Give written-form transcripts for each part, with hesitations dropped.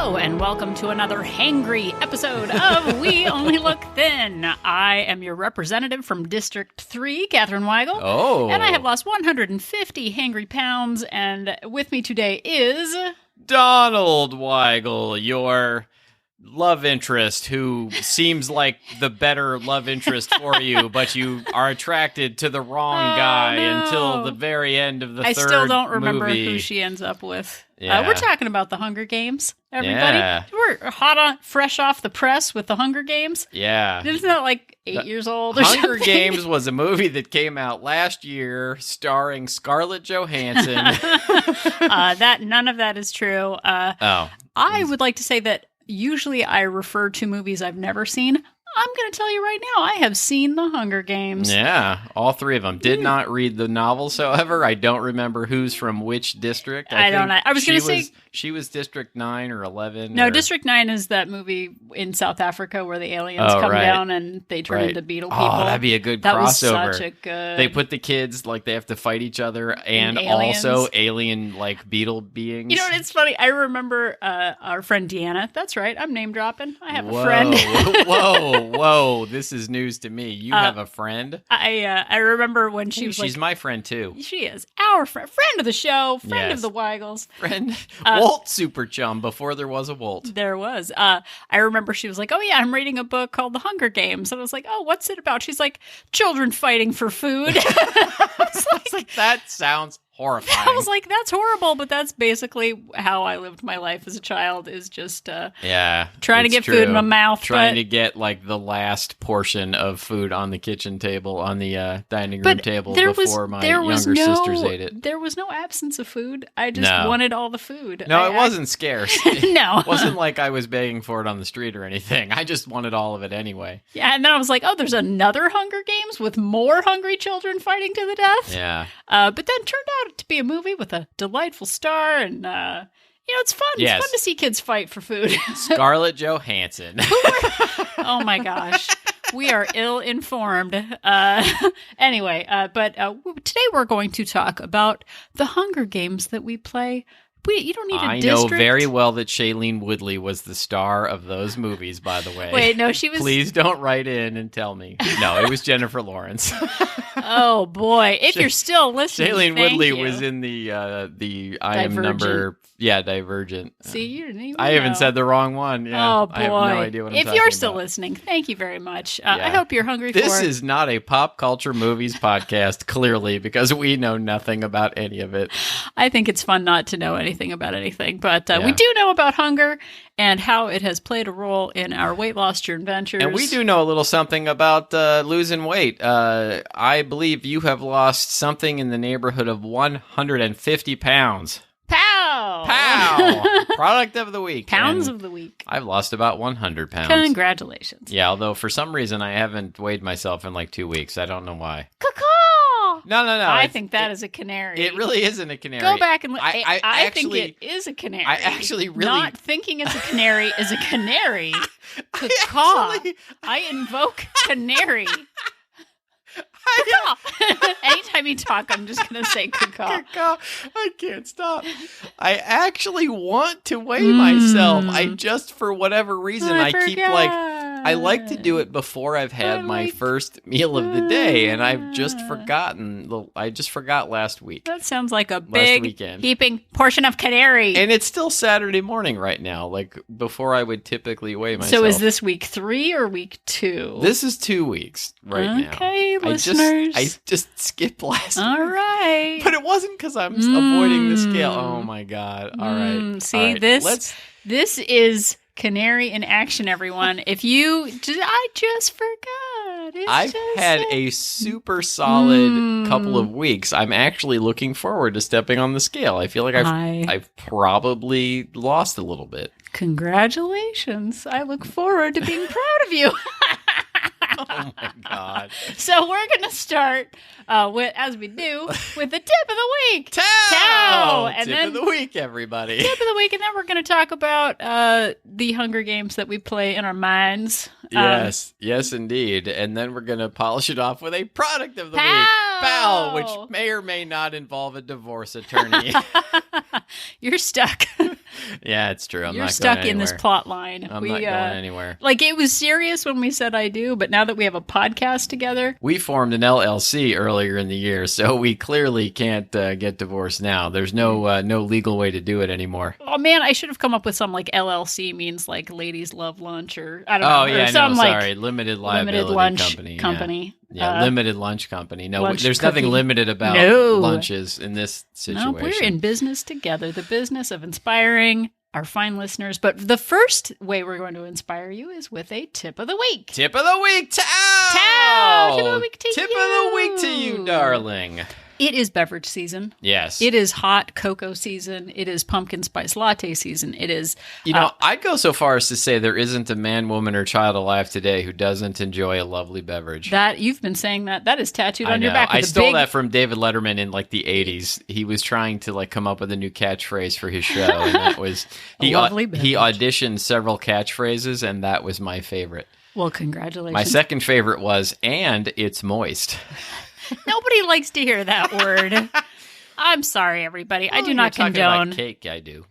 Hello, and welcome to another hangry episode of We Only Look Thin. I am your representative from District 3, Catherine Weigel. Oh. And I have lost 150 hangry pounds, and with me today is... Donald Weigel, your love interest, who seems like the better love interest for you, but you are attracted to the wrong guy until the very end of the third movie. I still don't remember who she ends up with. Yeah. We're talking about the Hunger Games, everybody. Yeah. We're fresh off the press with the Hunger Games. Yeah. Isn't that like 8 years old or Hunger something? Games was a movie that came out last year starring Scarlett Johansson. None of that is true. I would like to say that usually I refer to movies I've never seen. I'm going to tell you right now, I have seen The Hunger Games. Yeah, all three of them. Did not read the novels, however. I don't remember who's from which district. I don't know. I was going to say... She was District 9 or 11. No, District 9 is that movie in South Africa where the aliens come down and they turn into beetle people. Oh, that'd be a good crossover. That was such a good... They put the kids, like, they have to fight each other and also alien, like, beetle beings. You know what? It's funny. I remember our friend Deanna. That's right. I'm name dropping. I have a friend. Whoa. This is news to me. You have a friend? I remember when she's my friend, too. She is. Our friend of the show. Friend of the Weigels. Friend. Walt Super Chum before there was a Walt. There was. I remember she was like, oh yeah, I'm reading a book called The Hunger Games. And I was like, oh, what's it about? She's like, children fighting for food. I was like, that sounds horrifying. I was like, that's horrible, but that's basically how I lived my life as a child, is just trying to get food in my mouth. Trying to get like the last portion of food on the kitchen table, on the dining room table before my younger sisters ate it. There was no absence of food. I just wanted all the food. No, it wasn't scarce. No. It wasn't like I was begging for it on the street or anything. I just wanted all of it anyway. Yeah, and then I was like, oh, there's another Hunger Games with more hungry children fighting to the death? Yeah. But then turned out to be a movie with a delightful star, and it's fun. Yes. It's fun to see kids fight for food. Scarlett Johansson. Oh my gosh, we are ill-informed. Anyway, but today we're going to talk about the Hunger Games that we play. You don't need a district. I know very well that Shailene Woodley was the star of those movies, by the way. Wait, no, she was... Please don't write in and tell me. No, it was Jennifer Lawrence. Oh, boy. If you're still listening, Shailene Woodley was in the I Am Number... Yeah, Divergent. See, you didn't even I even said the wrong one. Yeah, oh, boy. I have no idea what I'm talking about. If you're still listening, thank you very much. I hope you're hungry for it. This is not a pop culture movies podcast, clearly, because we know nothing about any of it. I think it's fun not to know anything about anything, but we do know about hunger and how it has played a role in our weight loss adventures. And we do know a little something about losing weight. I believe you have lost something in the neighborhood of 150 pounds. Pow! Product of the week. Pounds of the week. I've lost about 100 pounds. Congratulations. Yeah, although for some reason I haven't weighed myself in like 2 weeks. I don't know why. Caw! No. I think that is a canary. It really isn't a canary. Go back and look. I think it is a canary. I actually really... Not thinking it's a canary is a canary. Caw. I invoke canary. Anytime you talk, I'm just going to say caw. I can't stop. I actually want to weigh myself. I just, for whatever reason, I keep I like to do it before I've had my first meal of the day, and I've just forgotten. I just forgot last week. That sounds like a big heaping portion of canary. And it's still Saturday morning right now, like before I would typically weigh myself. So is this week 3 or week 2? This is 2 weeks now. Okay, listeners. I just skipped last week. All right. But it wasn't because I'm avoiding the scale. Oh, my God. All right. See, this is canary in action, everyone. I just forgot. I've had a super solid couple of weeks. I'm actually looking forward to stepping on the scale. I feel like I've probably lost a little bit. Congratulations. I look forward to being proud of you. Oh my God. So we're going to start, as we do, with the tip of the week. Tip of the week, everybody. Tip of the week, and then we're going to talk about the Hunger Games that we play in our minds. Yes, indeed. And then we're going to polish it off with a product of the week. Pal, which may or may not involve a divorce attorney. You're stuck. Yeah, it's true. You're stuck in this plot line. I'm not going anywhere. Like, it was serious when we said I do, but now that we have a podcast together. We formed an LLC earlier in the year, so we clearly can't get divorced now. There's no legal way to do it anymore. Oh, man, I should have come up with some, like, LLC means, like, ladies love lunch, or I don't know. Oh, yeah, or some, no, like, sorry. Limited liability lunch company. Yeah, limited lunch company. No, there's cookie. Nothing limited about lunches in this situation. No, we're in business together. The business of inspiring our fine listeners. But the first way we're going to inspire you is with a tip of the week. Tip of the week, Tao! Tip of the week to you. Tip of the week to you, darling. It is beverage season. Yes. It is hot cocoa season. It is pumpkin spice latte season. It is... I'd go so far as to say there isn't a man, woman, or child alive today who doesn't enjoy a lovely beverage. That you've been saying that. That is tattooed on your back. I stole that from David Letterman in, like, the 80s. He was trying to, like, come up with a new catchphrase for his show, and that was... He auditioned several catchphrases, and that was my favorite. Well, congratulations. My second favorite was, and it's moist. Nobody likes to hear that word. I'm sorry, everybody. I do not condone. About cake, I do.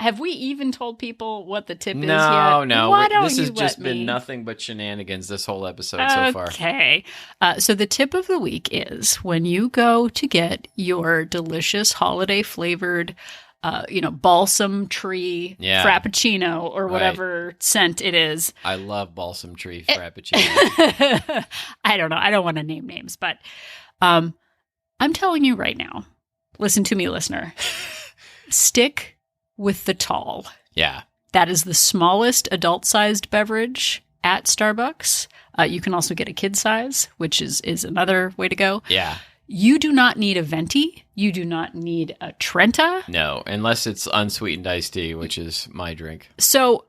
Have we even told people what the tip is yet? No. Why don't this you has just let me? been nothing but shenanigans this whole episode so far. Okay. So the tip of the week is when you go to get your delicious holiday-flavored balsam tree frappuccino or whatever scent it is. I love balsam tree frappuccino. I don't know. I don't want to name names, but I'm telling you right now, listen to me, listener, stick with the tall. Yeah. That is the smallest adult-sized beverage at Starbucks. You can also get a kid size, which is another way to go. Yeah. You do not need a venti. You do not need a Trenta. No, unless it's unsweetened iced tea, which is my drink. So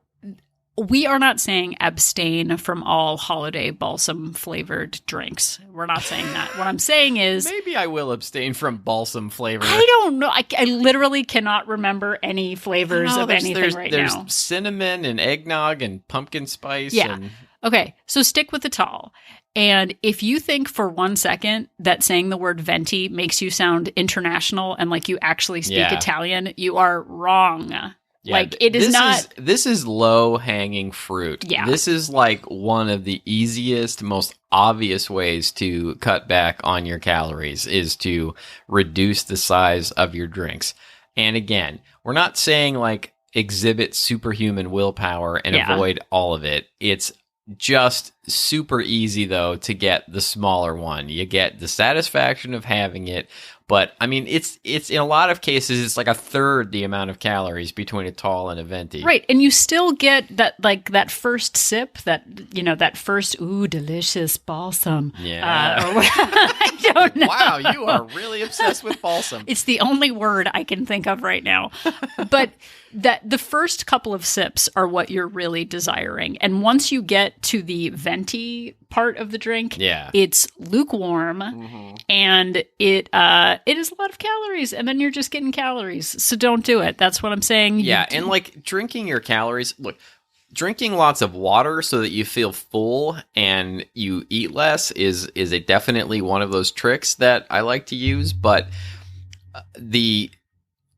we are not saying abstain from all holiday balsam flavored drinks. We're not saying that. What I'm saying is... Maybe I will abstain from balsam flavor. I don't know. I literally cannot remember any flavors of anything right now. There's cinnamon and eggnog and pumpkin spice. Yeah. Okay, so stick with the tall. And if you think for 1 second that saying the word venti makes you sound international and like you actually speak Italian, you are wrong. Yeah, like it is not. This is low hanging fruit. Yeah. This is like one of the easiest, most obvious ways to cut back on your calories is to reduce the size of your drinks. And again, we're not saying like exhibit superhuman willpower and avoid all of it. It's just super easy, though, to get the smaller one. You get the satisfaction of having it, but I mean, it's in a lot of cases, it's like a third the amount of calories between a tall and a venti. Right, and you still get that first sip, that first delicious balsam. Yeah, I don't know. Wow, you are really obsessed with balsam. It's the only word I can think of right now, but. That the first couple of sips are what you're really desiring. And once you get to the venti part of the drink, it's lukewarm and it is a lot of calories. And then you're just getting calories. So don't do it. That's what I'm saying. Yeah. And like drinking your calories, look, drinking lots of water so that you feel full and you eat less is definitely one of those tricks that I like to use. But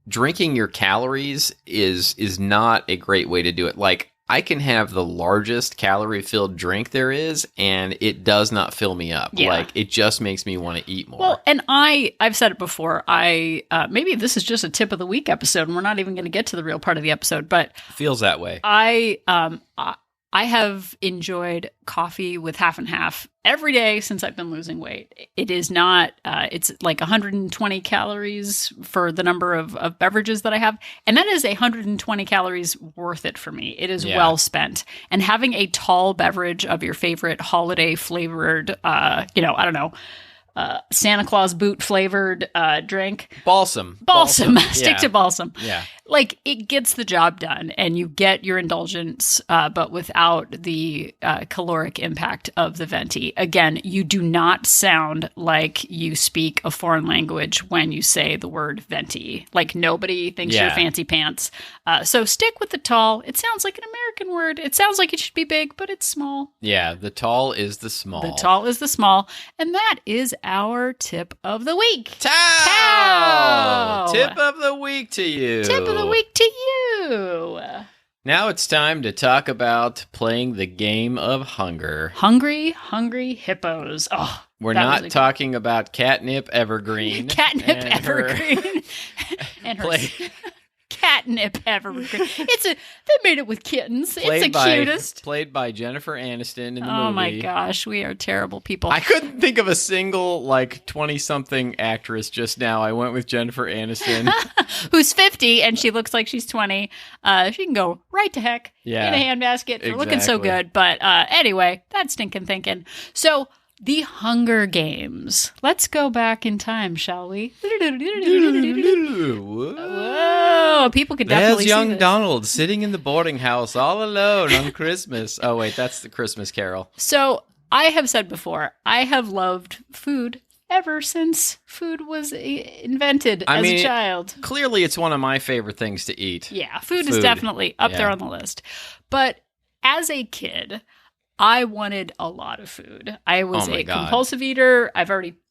drinking your calories is not a great way to do it. Like, I can have the largest calorie-filled drink there is, and it does not fill me up. Yeah. Like, it just makes me want to eat more. Well, and I've said it before. Maybe this is just a tip of the week episode, and we're not even going to get to the real part of the episode, but... Feels that way. I have enjoyed coffee with half and half every day since I've been losing weight. It is not, it's like 120 calories for the number of beverages that I have. And that is 120 calories worth it for me. It is well spent. And having a tall beverage of your favorite holiday flavored, I don't know, Santa Claus boot flavored drink. Balsam. Stick to balsam. Yeah. Like, it gets the job done and you get your indulgence, but without the caloric impact of the venti. Again, you do not sound like you speak a foreign language when you say the word venti. Like, nobody thinks you're fancy pants. So stick with the tall. It sounds like an American word. It sounds like it should be big, but it's small. Yeah, the tall is the small. The tall is the small. And that is our tip of the week. Tao! Tip of the week to you. Tip of the week to you. Woo! Now it's time to talk about playing the game of hunger. Hungry hippos. Oh, we're not talking about Catnip Evergreen. Catnip Evergreen. And her Catnip Evergreen. They made it with kittens. It's the cutest. Played by Jennifer Aniston in the movie. Oh my gosh, we are terrible people. I couldn't think of a single 20-something actress just now. I went with Jennifer Aniston. Who's 50 and she looks like she's 20. She can go right to heck in a handbasket for looking so good. But anyway, that's stinking thinking. So the Hunger Games. Let's go back in time, shall we? Whoa, people could definitely see young this. Donald sitting in the boarding house all alone on Christmas. Oh, wait, that's the Christmas Carol. So I have said before, I have loved food ever since food was invented as a child. Clearly, it's one of my favorite things to eat. Yeah, food is definitely up there on the list. But as a kid, I wanted a lot of food. I was a compulsive eater.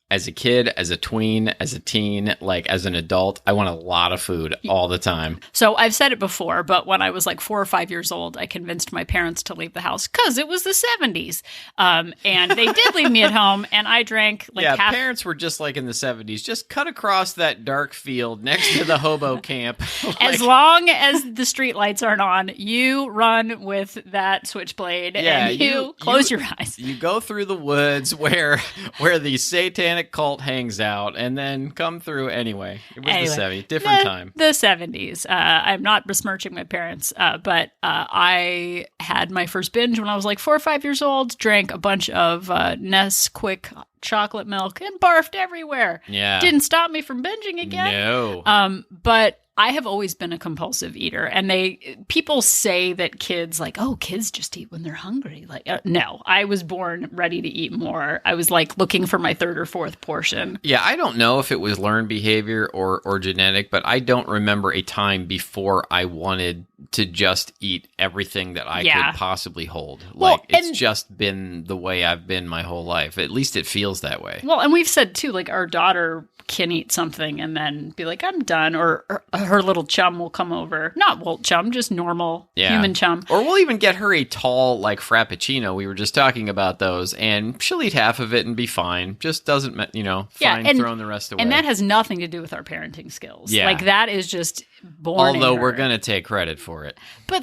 As a kid, as a tween, as a teen, as an adult, I want a lot of food all the time. So I've said it before, but when I was 4 or 5 years old, I convinced my parents to leave the house because it was the 70s. And they did leave me at home, and I drank half. Parents were just like in the 70s. Just cut across that dark field next to the hobo camp. As long as the street lights aren't on, you run with that switchblade and you close your eyes. You go through the woods where the satanic cult hangs out and then come through anyway. It was the 70s, different time. The 70s. I'm not besmirching my parents, but I had my first binge when I was 4 or 5 years old, drank a bunch of Nesquik chocolate milk and barfed everywhere. Yeah. Didn't stop me from binging again. No. But I have always been a compulsive eater, and people say that kids kids just eat when they're hungry. No, I was born ready to eat more. I was looking for my third or fourth portion. Yeah, I don't know if it was learned behavior or genetic, but I don't remember a time before I wanted to just eat everything that I could possibly hold. It's just been the way I've been my whole life. At least it feels that way. Well, and we've said too, our daughter can eat something and then be I'm done, or her little chum will come over. Not Walt chum, just normal human chum. Or we'll even get her a tall, Frappuccino. We were just talking about those, and she'll eat half of it and be fine. Just doesn't, fine throwing the rest away. And that has nothing to do with our parenting skills. Yeah. That is just born Although in her. We're going to take credit for it. But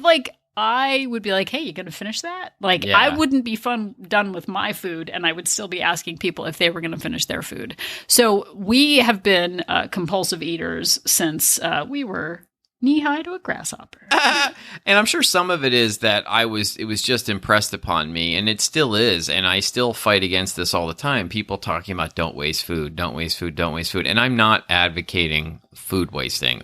I would be hey, you going to finish that? I wouldn't be done with my food, and I would still be asking people if they were going to finish their food. So we have been compulsive eaters since we were knee-high to a grasshopper. And I'm sure some of it is that it was just impressed upon me, and it still is, and I still fight against this all the time. People talking about don't waste food, don't waste food, don't waste food. And I'm not advocating food wasting.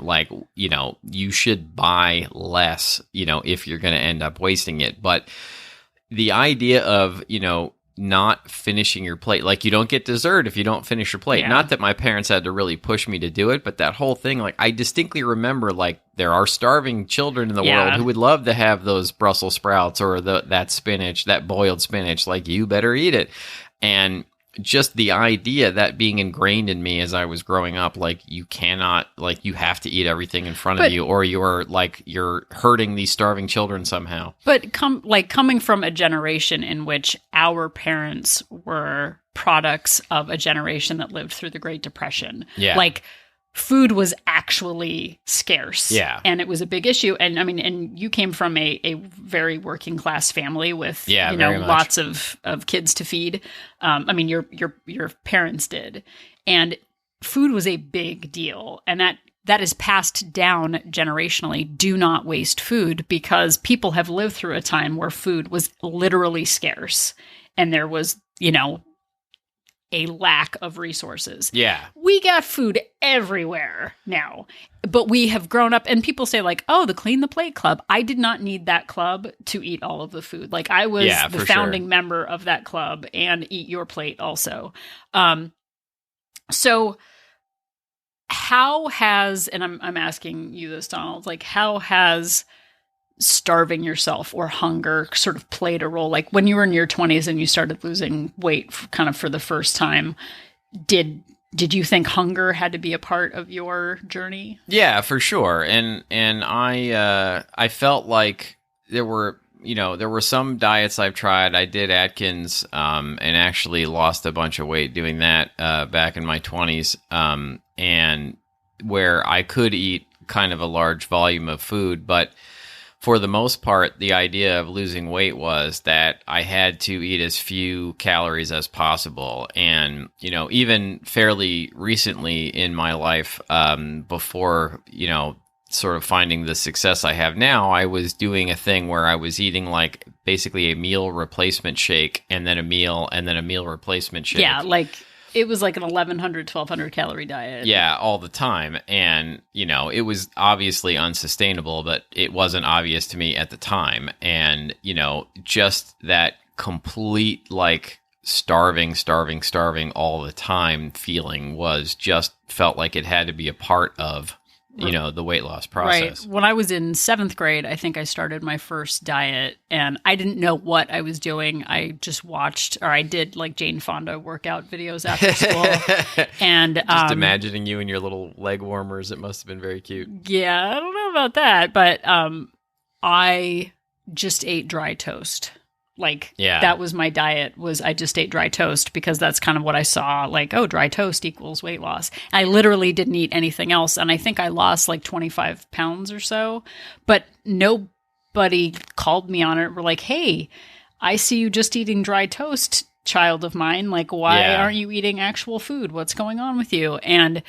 You should buy less, if you're going to end up wasting it. But the idea of, not finishing your plate, you don't get dessert if you don't finish your plate. Yeah. Not that my parents had to really push me to do it, but that whole thing, I distinctly remember, there are starving children in the world who would love to have those Brussels sprouts or that spinach, that boiled spinach. You better eat it. And just the idea that being ingrained in me as I was growing up, you cannot, you have to eat everything in front of you, or you're hurting these starving children somehow. But coming from a generation in which our parents were products of a generation that lived through the Great Depression. Yeah. Food was actually scarce. Yeah. And it was a big issue. And and you came from a very working class family with, lots of kids to feed. Your parents did. And food was a big deal. And that is passed down generationally. Do not waste food, because people have lived through a time where food was literally scarce. And there was, a lack of resources. Yeah. We got food everywhere now, but we have grown up, and people say the Clean the Plate Club. I did not need that club to eat all of the food. I was the founding member of that club, and Eat Your Plate also. So how has, and I'm asking you this, Donald, how has starving yourself or hunger sort of played a role? When you were in your 20s and you started losing weight kind of for the first time, did did you think hunger had to be a part of your journey? Yeah, for sure. And I felt like there were some diets I've tried. I did Atkins, and actually lost a bunch of weight doing that, back in my 20s. And where I could eat kind of a large volume of food, but for the most part, the idea of losing weight was that I had to eat as few calories as possible. And, even fairly recently in my life, before, sort of finding the success I have now, I was doing a thing where I was eating like basically a meal replacement shake and then a meal and then a meal replacement shake. Yeah, it was like an 1,100, 1,200 calorie diet. Yeah, all the time. And, it was obviously unsustainable, but it wasn't obvious to me at the time. And, just that complete, starving all the time feeling felt like it had to be a part of, the weight loss process. Right. When I was in 7th grade, I think I started my first diet, and I didn't know what I was doing. I just I did Jane Fonda workout videos after school. And just imagining you in your little leg warmers, it must have been very cute. Yeah, I don't know about that, but I just ate dry toast. That was my diet, I just ate dry toast because that's kind of what I saw, dry toast equals weight loss. I literally didn't eat anything else. And I think I lost 25 pounds or so, but nobody called me on it. We're like, hey, I see you just eating dry toast, child of mine. Why aren't you eating actual food? What's going on with you? And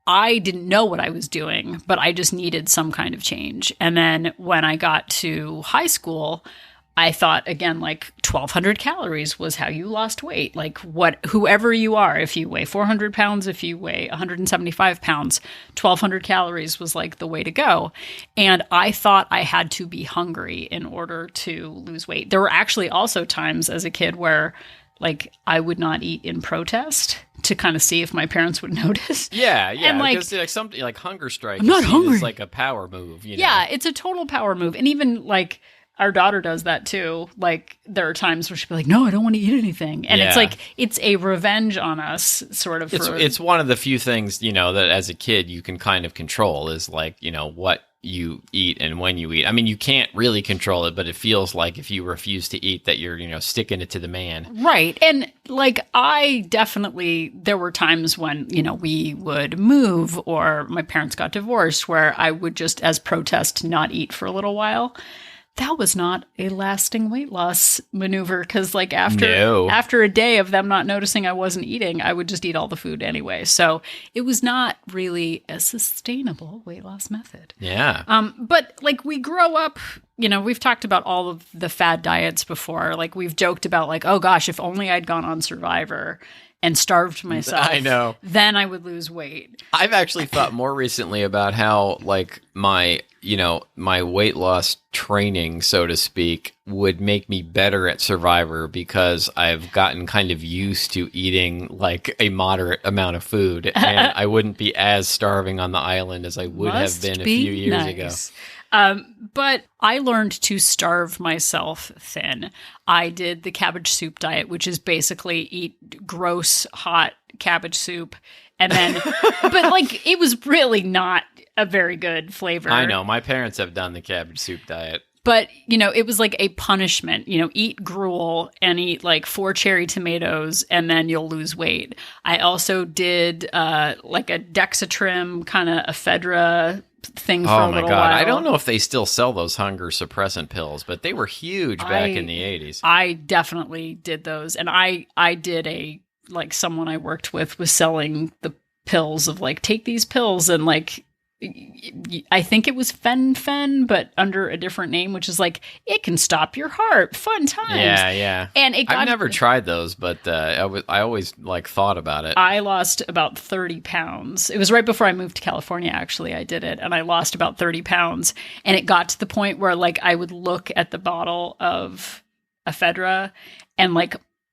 I didn't know what I was doing, but I just needed some kind of change. And then when I got to high school, I thought, again, 1,200 calories was how you lost weight. Whoever you are, if you weigh 400 pounds, if you weigh 175 pounds, 1,200 calories was the way to go. And I thought I had to be hungry in order to lose weight. There were actually also times as a kid where I would not eat in protest to kind of see if my parents would notice. Yeah. And because something like hunger strike, I'm not hungry. It's a power move. Yeah, it's a total power move. And even our daughter does that too. There are times where she'll be like, no, I don't want to eat anything. And it's a revenge on us, sort of. It's one of the few things, that as a kid you can kind of control is what you eat and when you eat. I mean, you can't really control it, but it feels like if you refuse to eat that you're, sticking it to the man. Right. And I definitely, there were times when, we would move or my parents got divorced where I would just as protest not eat for a little while. That was not a lasting weight loss maneuver because after a day of them not noticing I wasn't eating, I would just eat all the food anyway. So it was not really a sustainable weight loss method. Yeah. But we grow up, we've talked about all of the fad diets before. We've joked about oh gosh, if only I'd gone on Survivor and starved myself. I know. Then I would lose weight. I've actually thought more recently about how my weight loss training, so to speak, would make me better at Survivor because I've gotten kind of used to eating a moderate amount of food and I wouldn't be as starving on the island as I would have been a few years ago. But I learned to starve myself thin. I did the cabbage soup diet, which is basically eat gross, hot cabbage soup. And then, but it was really not a very good flavor. I know. My parents have done the cabbage soup diet. But, it was a punishment, eat gruel and eat 4 cherry tomatoes and then you'll lose weight. I also did a Dexatrim kind of ephedra thing for a little while. I don't know if they still sell those hunger suppressant pills, but they were huge back in the 80s. I definitely did those. And I did someone I worked with was selling the pills of take these pills and I think it was Fen, but under a different name, which is it can stop your heart. Fun times. Yeah. And I've never tried those, but I always thought about it. I lost about 30 pounds. It was right before I moved to California, actually. I did it, and I lost about 30 pounds. And it got to the point where I would look at the bottle of ephedra and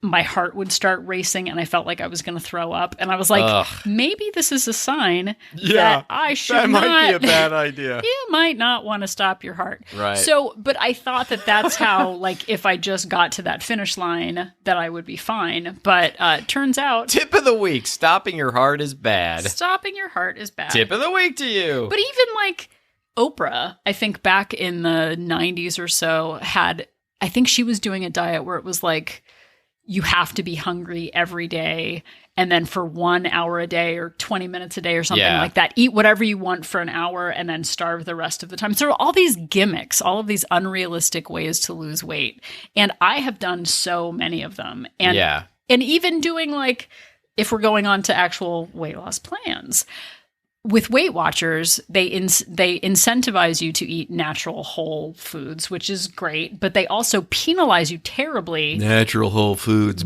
my heart would start racing and I felt like I was going to throw up. And I was like, maybe this is a sign that I should that not. That might be a bad idea. You might not want to stop your heart. Right. So, but I thought that that's how, like, if I just got to that finish line, that I would be fine. But turns out. Tip of the week, stopping your heart is bad. Stopping your heart is bad. Tip of the week to you. But even like Oprah, I think back in the 90s or so I think she was doing a diet where it was like, you have to be hungry every day. And then for 1 hour a day or 20 minutes a day or something like that, eat whatever you want for an hour and then starve the rest of the time. So all these gimmicks, all of these unrealistic ways to lose weight. And I have done so many of them. And, and even doing like, if we're going on to actual weight loss plans, with Weight Watchers, they incentivize you to eat natural whole foods, which is great, but they also penalize you terribly. Natural whole foods.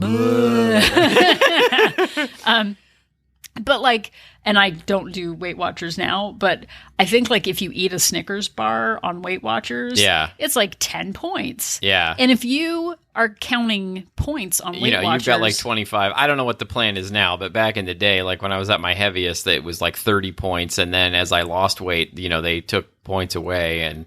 But like, and I don't do Weight Watchers now, but I think like if you eat a Snickers bar on Weight Watchers, it's like 10 points. Yeah. And if you are counting points on Weight Watchers, you've got like 25. I don't know what the plan is now, but back in the day, like when I was at my heaviest, it was like 30 points. And then as I lost weight, they took points away and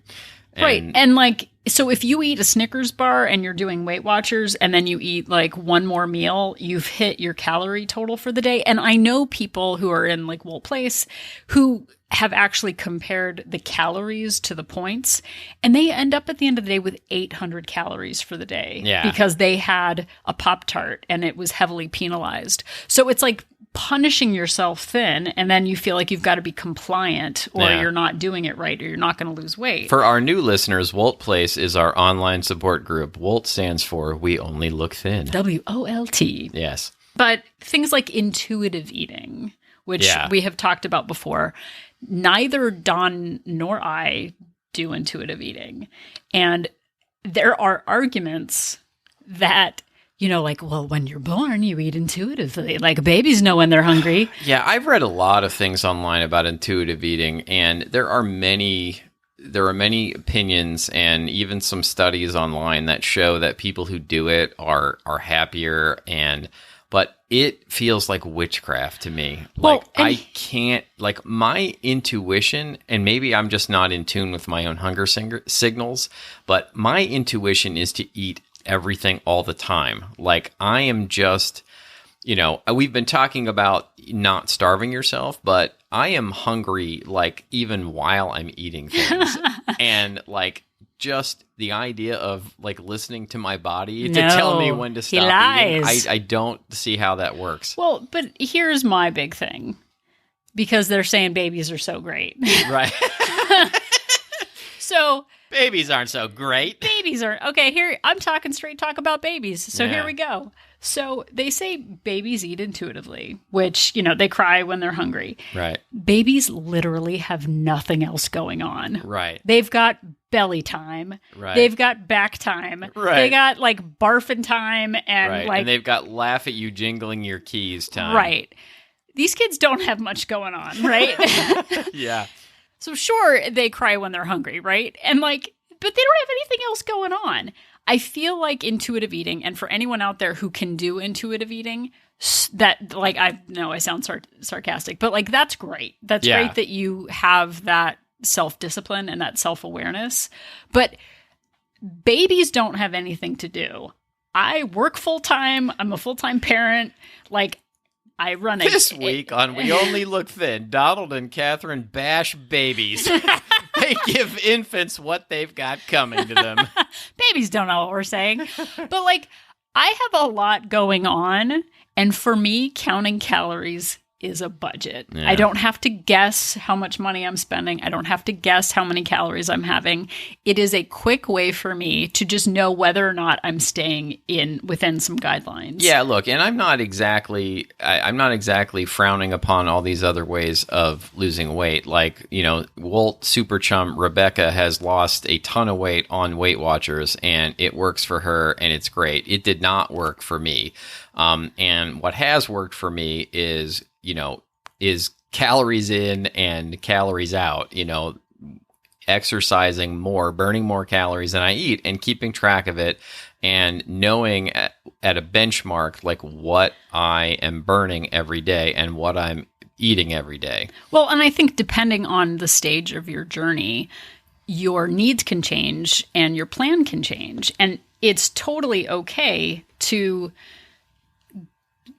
right. And like, so if you eat a Snickers bar and you're doing Weight Watchers and then you eat like one more meal, you've hit your calorie total for the day. And I know people who are in like Wolt Place who have actually compared the calories to the points, and they end up at the end of the day with 800 calories for the day because they had a Pop-Tart and it was heavily penalized. So it's like punishing yourself thin, and then you feel like you've got to be compliant or you're not doing it right or you're not going to lose weight. For our new listeners, Wolt Place is our online support group. Wolt stands for We Only Look Thin. WOLT. Yes. But things like intuitive eating, which we have talked about before, neither Don nor I do intuitive eating. And there are arguments that, like, well, when you're born, you eat intuitively. Like babies know when they're hungry. Yeah, I've read a lot of things online about intuitive eating, and there are many opinions and even some studies online that show that people who do it are happier, but it feels like witchcraft to me. Like I can't, like my intuition, and maybe I'm just not in tune with my own hunger signals, but my intuition is to eat everything all the time. Like I am just, we've been talking about not starving yourself, but I am hungry, like even while I'm eating things. And like just the idea of like listening to my body to tell me when to stop eating, I don't see how that works. Well, but here's my big thing, because they're saying babies are so great. Right. So babies aren't so great. Babies aren't. Okay, here, I'm talking straight talk about babies. So here we go. So they say babies eat intuitively, which, they cry when they're hungry. Right. Babies literally have nothing else going on. Right. They've got belly time. Right. They've got back time. Right. They got like barfing time and like. And they've got laugh at you jingling your keys time. Right. These kids don't have much going on, right? Yeah. So sure, they cry when they're hungry, right? And like, but they don't have anything else going on. I feel like intuitive eating, and for anyone out there who can do intuitive eating, that like, I know I sound sarcastic, but like, that's great. That's great that you have that self-discipline and that self-awareness. But babies don't have anything to do. I work full-time. I'm a full-time parent. Like, I run this week on We Only Look Thin, Donald and Catherine bash babies. They give infants what they've got coming to them. Babies don't know what we're saying. But like, I have a lot going on, and for me, counting calories is a budget. I don't have to guess how much money I'm spending. I don't have to guess how many calories I'm having. It is a quick way for me to just know whether or not I'm staying within some guidelines. Yeah, look, and I'm not exactly frowning upon all these other ways of losing weight. Like, Wolt Super Chum Rebecca has lost a ton of weight on Weight Watchers, and it works for her, and it's great. It did not work for me. And what has worked for me is calories in and calories out, exercising more, burning more calories than I eat and keeping track of it. and knowing at a benchmark like what I am burning every day and what I'm eating every day. Well, and I think depending on the stage of your journey, your needs can change and your plan can change. And it's totally okay to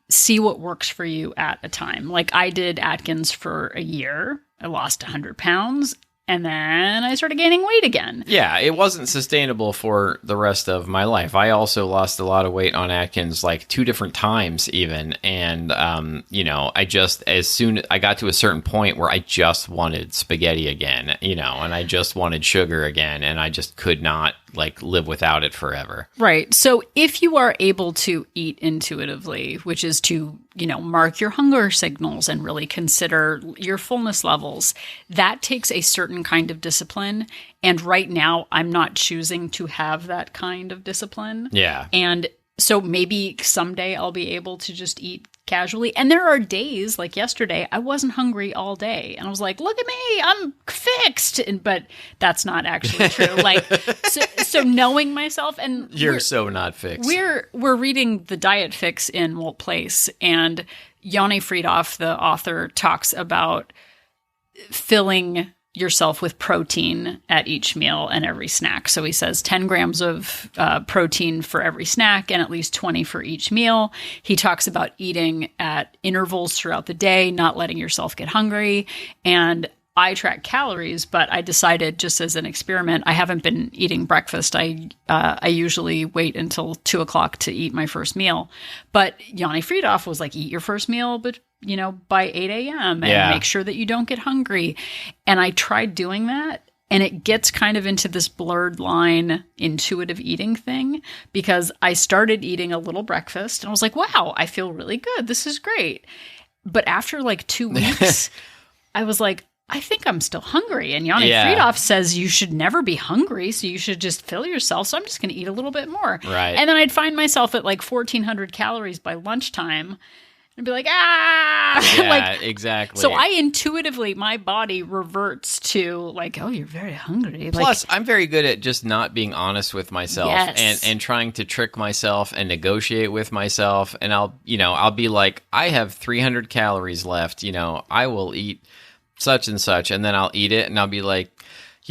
see what works for you at a time. Like I did Atkins for a year. I lost 100 pounds. And then I started gaining weight again. Yeah, it wasn't sustainable for the rest of my life. I also lost a lot of weight on Atkins, like 2 different times even. And, I just, as soon I got to a certain point where I just wanted spaghetti again, and I just wanted sugar again. And I just could not live without it forever. Right. So if you are able to eat intuitively, which is to, mark your hunger signals and really consider your fullness levels, that takes a certain kind of discipline. And right now, I'm not choosing to have that kind of discipline. Yeah. And so maybe someday I'll be able to just eat casually. And there are days like yesterday, I wasn't hungry all day. And I was like, look at me, I'm fixed. But that's not actually true. So knowing myself, and you're so not fixed. We're reading The Diet Fix in Walt Place, and Yoni Freedhoff, the author, talks about filling yourself with protein at each meal and every snack. So he says 10 grams of protein for every snack and at least 20 for each meal. He talks about eating at intervals throughout the day, not letting yourself get hungry. And I track calories, but I decided just as an experiment, I haven't been eating breakfast. I usually wait until 2:00 to eat my first meal. But Yoni Freedhoff was like, eat your first meal, but by 8 a.m. and make sure that you don't get hungry. And I tried doing that, and it gets kind of into this blurred line intuitive eating thing, because I started eating a little breakfast and I was like, wow, I feel really good. This is great. But after 2 weeks, I was like, I think I'm still hungry. And Yoni Freedhoff says you should never be hungry, so you should just fill yourself. So I'm just going to eat a little bit more. Right. And then I'd find myself at 1,400 calories by lunchtime. And be like, Yeah, exactly. So I intuitively, my body reverts to oh, you're very hungry. Plus, I'm very good at just not being honest with myself and trying to trick myself and negotiate with myself. And I'll be like, I have 300 calories left. I will eat such and such. And then I'll eat it and I'll be like,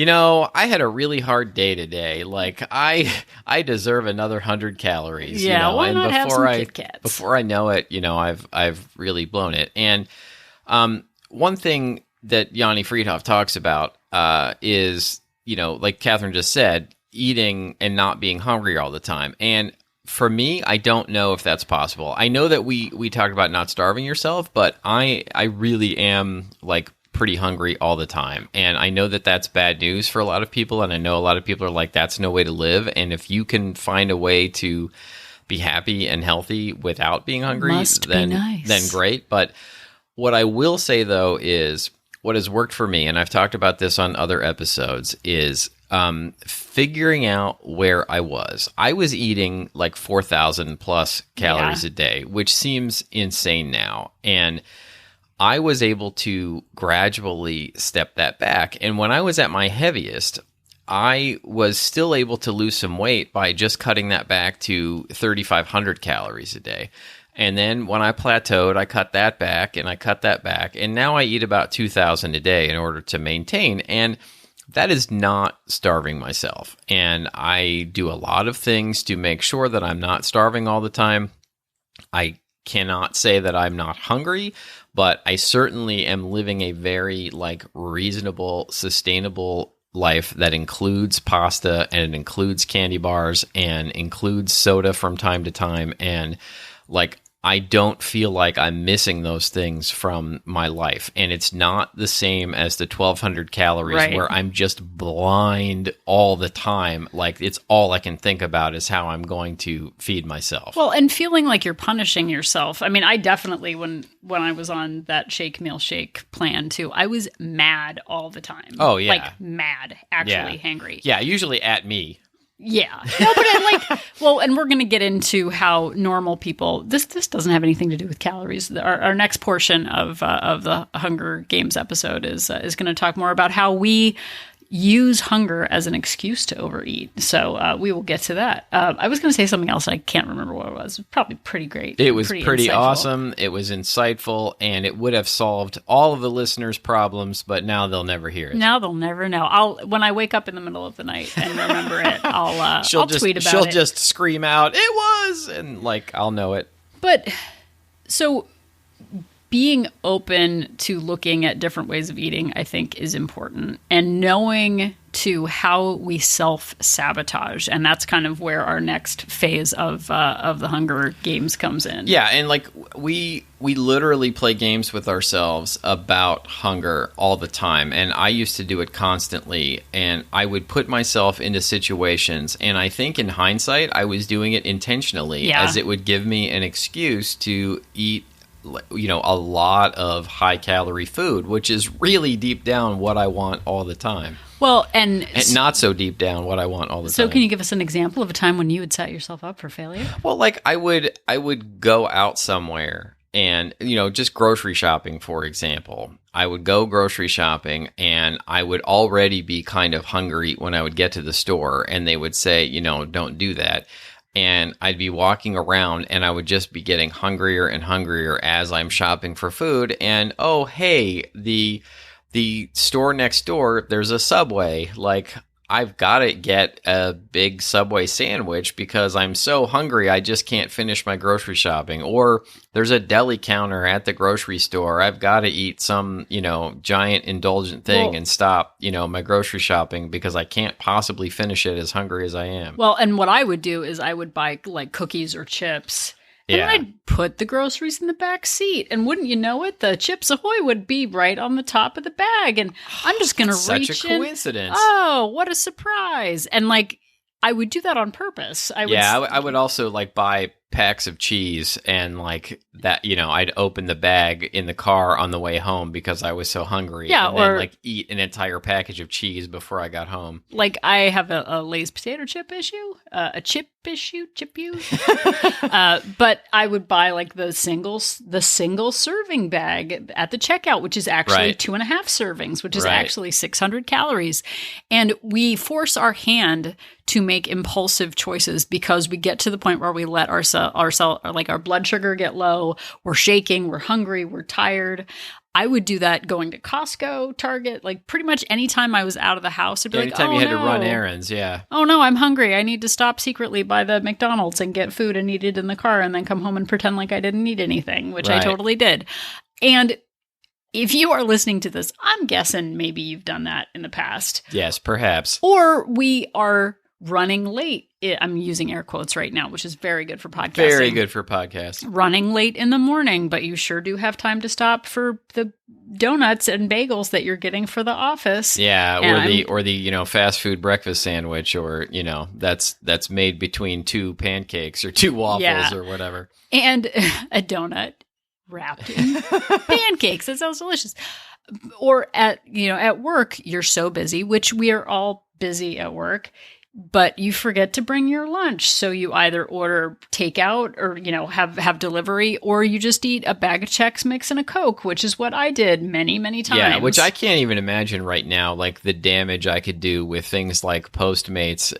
I had a really hard day today. I deserve another 100 calories. Yeah, why not have some Kit Kats? Before I know it, I've really blown it. And one thing that Yoni Freedhoff talks about is, like Catherine just said, eating and not being hungry all the time. And for me, I don't know if that's possible. I know that we talked about not starving yourself, but I really am pretty hungry all the time. And I know that that's bad news for a lot of people. And I know a lot of people are like, that's no way to live. And if you can find a way to be happy and healthy without being hungry, then great. But what I will say though is what has worked for me, and I've talked about this on other episodes, is figuring out where I was. I was eating 4,000 plus calories a day, which seems insane now. And I was able to gradually step that back. And when I was at my heaviest, I was still able to lose some weight by just cutting that back to 3,500 calories a day. And then when I plateaued, I cut that back and I cut that back. And now I eat about 2,000 a day in order to maintain. And that is not starving myself. And I do a lot of things to make sure that I'm not starving all the time. I cannot say that I'm not hungry, but I certainly am living a very reasonable, sustainable life that includes pasta and it includes candy bars and includes soda from time to time. And I don't feel like I'm missing those things from my life. And it's not the same as the 1,200 calories where I'm just blind all the time. It's all I can think about is how I'm going to feed myself. Well, and feeling like you're punishing yourself. I mean, I definitely, when I was on that Shake Meal Shake plan too, I was mad all the time. Oh, yeah. Mad, actually hangry. Yeah, usually at me. Yeah. No, but and we're going to get into how normal people, this doesn't have anything to do with calories. Our next portion of the Hunger Games episode is going to talk more about how we use hunger as an excuse to overeat. So we will get to that. I was going to say something else. I can't remember what it was. Probably pretty great. It was pretty awesome. It was insightful, and it would have solved all of the listeners' problems, but now they'll never hear it. Now they'll never know. When I wake up in the middle of the night and remember it, I'll tweet about it. She'll just scream out, "It was!" and I'll know it. But so being open to looking at different ways of eating, I think, is important, and knowing to how we self-sabotage, and that's kind of where our next phase of the Hunger Games comes in. Yeah, and we literally play games with ourselves about hunger all the time, and I used to do it constantly, and I would put myself into situations, and I think in hindsight, I was doing it intentionally, as it would give me an excuse to eat a lot of high-calorie food, which is really deep down what I want all the time. Well, and not so deep down what I want all the time. So can you give us an example of a time when you would set yourself up for failure? Well, I would go out somewhere and, just grocery shopping, for example. I would go grocery shopping and I would already be kind of hungry when I would get to the store, and they would say, don't do that. And I'd be walking around and I would just be getting hungrier and hungrier as I'm shopping for food. And, oh, hey, the store next door, there's a Subway. I've got to get a big Subway sandwich because I'm so hungry I just can't finish my grocery shopping. Or there's a deli counter at the grocery store. I've got to eat some, giant indulgent thing and stop, my grocery shopping because I can't possibly finish it as hungry as I am. Well, and what I would do is I would buy cookies or chips. And I'd put the groceries in the back seat. And wouldn't you know it, the Chips Ahoy would be right on the top of the bag. And I'm just going to reach in. Such a coincidence. Oh, what a surprise. And I would do that on purpose. I would also buy packs of cheese and that, I'd open the bag in the car on the way home because I was so hungry. Yeah, and then eat an entire package of cheese before I got home. I have a Lay's potato chip issue, chip you. But I would buy the single serving bag at the checkout, which is actually 2.5 servings, which is actually 600 calories. And we force our hand to make impulsive choices because we get to the point where we let our blood sugar get low, we're shaking, we're hungry, we're tired. I would do that going to Costco, Target, pretty much anytime I was out of the house. I'd be anytime you had to run errands, yeah. Oh no, I'm hungry. I need to stop secretly by the McDonald's and get food and eat it in the car and then come home and pretend like I didn't eat anything, which I totally did. And if you are listening to this, I'm guessing maybe you've done that in the past. Yes, perhaps. Or we are running late. I'm using air quotes right now, which is very good for podcasting. Very good for podcasts. Running late in the morning, but you sure do have time to stop for the donuts and bagels that you're getting for the office. Yeah, or the fast food breakfast sandwich, or that's made between two pancakes or two waffles or whatever. And a donut wrapped in pancakes. That sounds delicious. Or at work, you're so busy, which we are all busy at work, but you forget to bring your lunch. So you either order takeout or, have delivery, or you just eat a bag of Chex Mix and a Coke, which is what I did many, many times. Yeah, which I can't even imagine right now, the damage I could do with things like Postmates,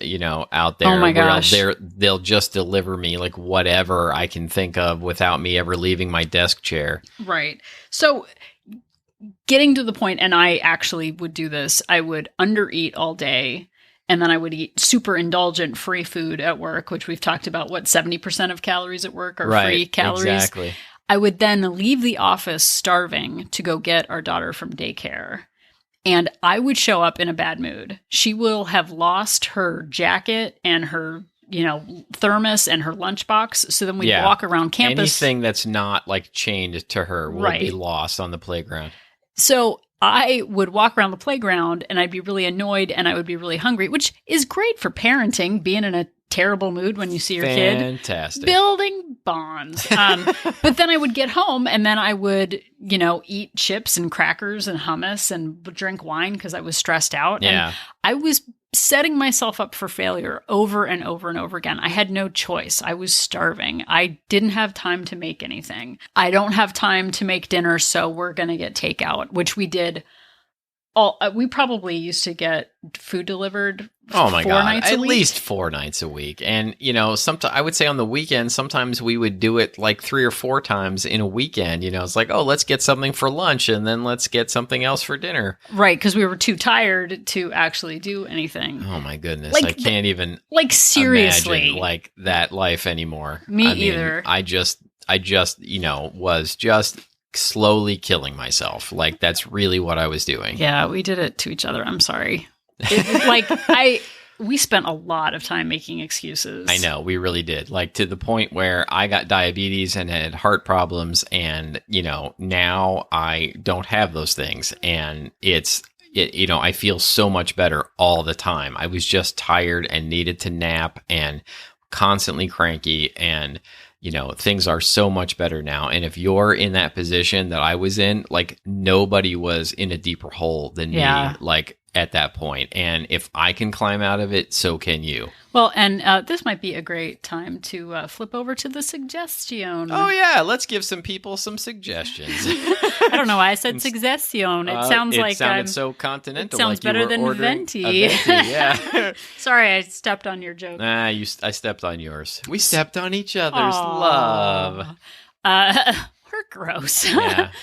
out there. Oh my gosh. They'll just deliver me whatever I can think of without me ever leaving my desk chair. Right. So getting to the point, and I actually would do this, I would undereat all day. And then I would eat super indulgent free food at work, which we've talked about, 70% of calories at work are free calories. Exactly. I would then leave the office starving to go get our daughter from daycare. And I would show up in a bad mood. She will have lost her jacket and her, thermos and her lunchbox. So then we walk around campus. Anything that's not chained to her will be lost on the playground. So I would walk around the playground and I'd be really annoyed and I would be really hungry, which is great for parenting, being in a terrible mood when you see your kid. Fantastic. Building bonds. But then I would get home and then I would, eat chips and crackers and hummus and drink wine because I was stressed out. Yeah. And I was setting myself up for failure over and over and over again. I had no choice. I was starving. I didn't have time to make anything. I don't have time to make dinner, so we're going to get takeout, which we did we probably used to get food delivered. Oh my 4 God, nights a at week. least 4 nights a week. And, you know, sometimes I would say on the weekend, sometimes we would do it like 3 or 4 times in a weekend. You know, it's like, oh, let's get something for lunch and then let's get something else for dinner. Right, because we were too tired to actually do anything. Oh my goodness, Like, I can't even seriously, imagine like that life anymore. Me I mean, either. I just, you know, was just slowly killing myself. Like that's really what I was doing. Yeah, we did it to each other. I'm sorry. We spent a lot of time making excuses. I know, we really did. Like to the point where I got diabetes and had heart problems, and you know, now I don't have those things, and you know, I feel so much better all the time. I was just tired and needed to nap and constantly cranky, and you know, things are so much better now. And if you're in that position that I was in, like nobody was in a deeper hole than me, like at that point. And if I can climb out of it, so can you. Well, and this might be a great time to flip over to the suggestion. Oh, yeah. Let's give some people some suggestions. I don't know why I said suggestion. It sounds like... It sounded so continental. It sounds like better than venti. Yeah. Sorry, I stepped on your joke. I stepped on yours. We stepped on each other's love. We're gross.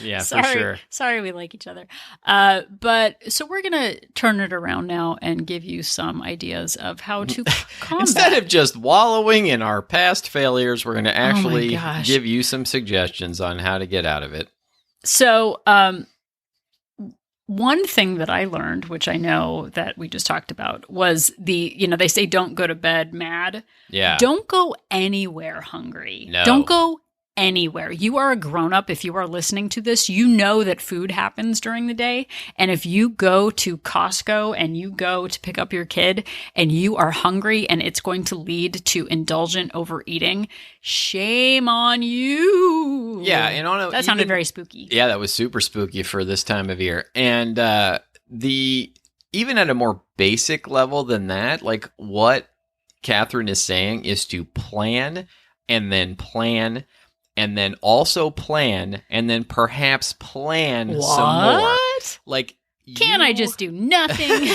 Yeah, sorry, for sure. Sorry we like each other. But so we're going to turn it around now and give you some ideas of how to combat. Instead of just wallowing in our past failures, we're going to actually give you some suggestions on how to get out of it. So, one thing that I learned, which I know that we just talked about, was they say don't go to bed mad. Yeah. Don't go anywhere hungry. No. Don't go anywhere. You are a grown-up. If you are listening to this, you know that food happens during the day. And if you go to Costco and you go to pick up your kid and you are hungry and it's going to lead to indulgent overeating, shame on you. Yeah. And that sounded very spooky. Yeah, that was super spooky for this time of year. And even at a more basic level than that, like what Catherine is saying is to plan and then plan and then also plan, and then perhaps plan some more. Like, Can't I just do nothing?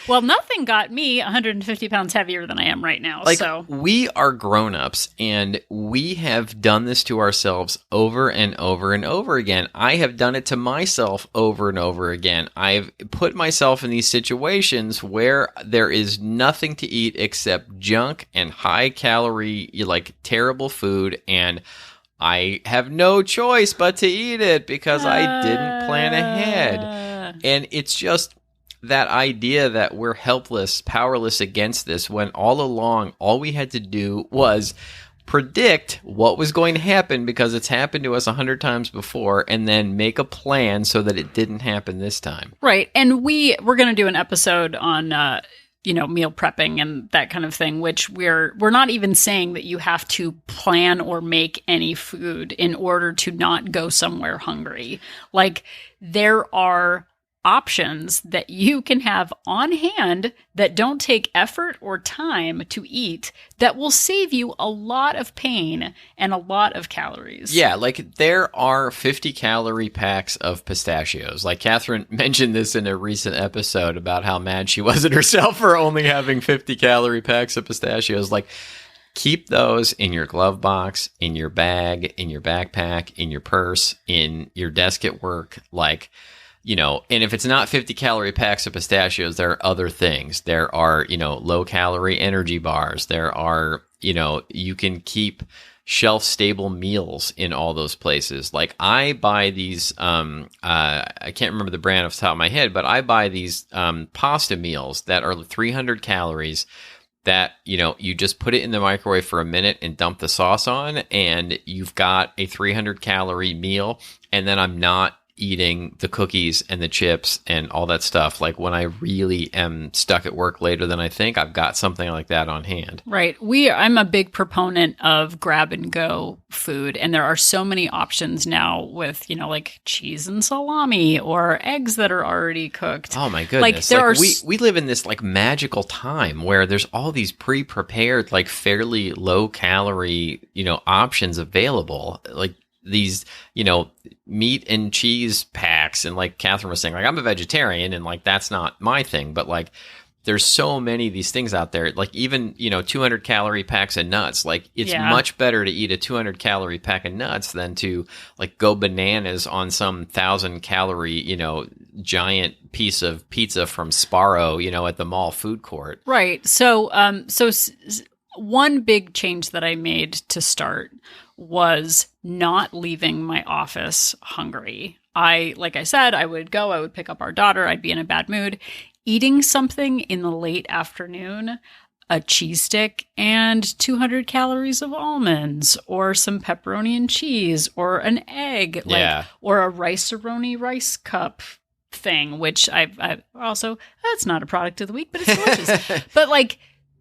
Well, nothing got me 150 pounds heavier than I am right now. Like, so we are grown-ups, and we have done this to ourselves over and over and over again. I have done it to myself over and over again. I've put myself in these situations where there is nothing to eat except junk and high-calorie, like, terrible food, and I have no choice but to eat it because I didn't plan ahead. And it's just that idea that we're helpless, powerless against this, when all along, all we had to do was predict what was going to happen because it's happened to us 100 times before, and then make a plan so that it didn't happen this time. Right. And we're going to do an episode on meal prepping and that kind of thing, which we're not even saying that you have to plan or make any food in order to not go somewhere hungry. Like, there are options that you can have on hand that don't take effort or time to eat that will save you a lot of pain and a lot of calories. Yeah, like there are 50-calorie packs of pistachios. Like Catherine mentioned this in a recent episode about how mad she was at herself for only having 50-calorie packs of pistachios. Like, keep those in your glove box, in your bag, in your backpack, in your purse, in your desk at work. Like, and if it's not 50-calorie packs of pistachios, there are other things. There are, low-calorie energy bars. There are, you can keep shelf-stable meals in all those places. Like, I buy these, I can't remember the brand off the top of my head, but I buy these pasta meals that are 300 calories that, you just put it in the microwave for a minute and dump the sauce on, and you've got a 300-calorie meal, and then I'm not eating the cookies and the chips and all that stuff. Like, when I really am stuck at work later than I think, I've got something like that on hand. Right. I'm a big proponent of grab and go food. And there are so many options now with, like cheese and salami or eggs that are already cooked. Oh my goodness. We live in this like magical time where there's all these pre-prepared, like fairly low calorie, options available. Like, these, meat and cheese packs. And like Catherine was saying, like, I'm a vegetarian and like, that's not my thing, but like, there's so many of these things out there, like even, 200 calorie packs of nuts. Like it's much better to eat a 200 calorie pack of nuts than to like go bananas on some 1,000 calorie, giant piece of pizza from Sparrow, at the mall food court. Right. So, one big change that I made to start was not leaving my office hungry. Like I said, I would pick up our daughter. I'd be in a bad mood. Eating something in the late afternoon, a cheese stick and 200 calories of almonds, or some pepperoni and cheese, or an egg, or a rice-a-roni rice cup thing, which I also, that's not a product of the week, but it's delicious. But like,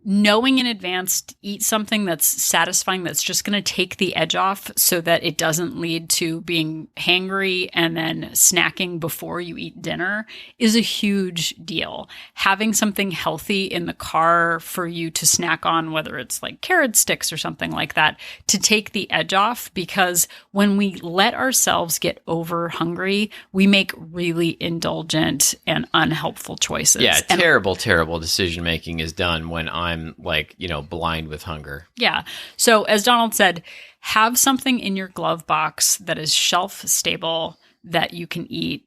knowing in advance to eat something that's satisfying, that's just going to take the edge off so that it doesn't lead to being hangry and then snacking before you eat dinner is a huge deal. Having something healthy in the car for you to snack on, whether it's like carrot sticks or something like that, to take the edge off, because when we let ourselves get over hungry, we make really indulgent and unhelpful choices. Yeah, terrible decision making is done when I'm like, blind with hunger. Yeah. So as Donald said, have something in your glove box that is shelf stable that you can eat